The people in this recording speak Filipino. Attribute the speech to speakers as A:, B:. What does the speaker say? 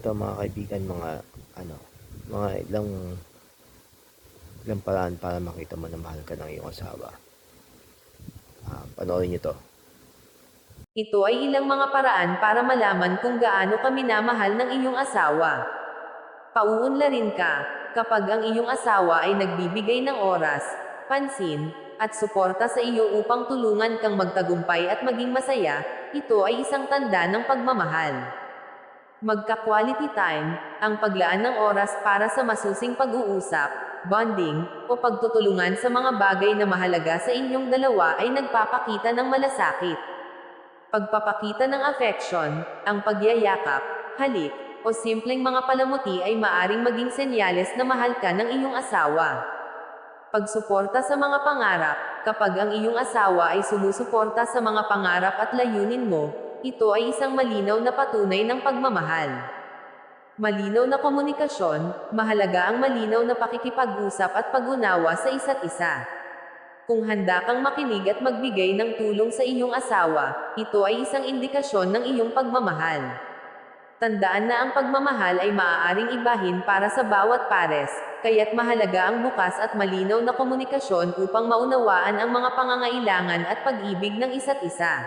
A: ito mga kaibigan, ano, mga ilang paraan para makita mo na mahal ka ng iyong asawa. Panoorin niyo to.
B: Ito ay ilang mga paraan para malaman kung gaano ka minamahal ng inyong asawa. Pauunlarin ka, kapag ang iyong asawa ay nagbibigay ng oras, pansin, at suporta sa iyo upang tulungan kang magtagumpay at maging masaya, ito ay isang tanda ng pagmamahal. Magka-quality time, ang paglaan ng oras para sa masusing pag-uusap, bonding, o pagtutulungan sa mga bagay na mahalaga sa inyong dalawa ay nagpapakita ng malasakit. Pagpapakita ng affection, ang pagyayakap, halik, o simpleng mga palamuti ay maaring maging senyales na mahal ka ng iyong asawa. Pagsuporta sa mga pangarap, kapag ang iyong asawa ay sumusuporta sa mga pangarap at layunin mo, ito ay isang malinaw na patunay ng pagmamahal. Malinaw na komunikasyon, mahalaga ang malinaw na pakikipag-usap at pag-unawa sa isa't isa. Kung handa kang makinig at magbigay ng tulong sa iyong asawa, ito ay isang indikasyon ng iyong pagmamahal. Tandaan na ang pagmamahal ay maaaring ibahin para sa bawat pares, kaya't mahalaga ang bukas at malinaw na komunikasyon upang maunawaan ang mga pangangailangan at pag-ibig ng isa't isa.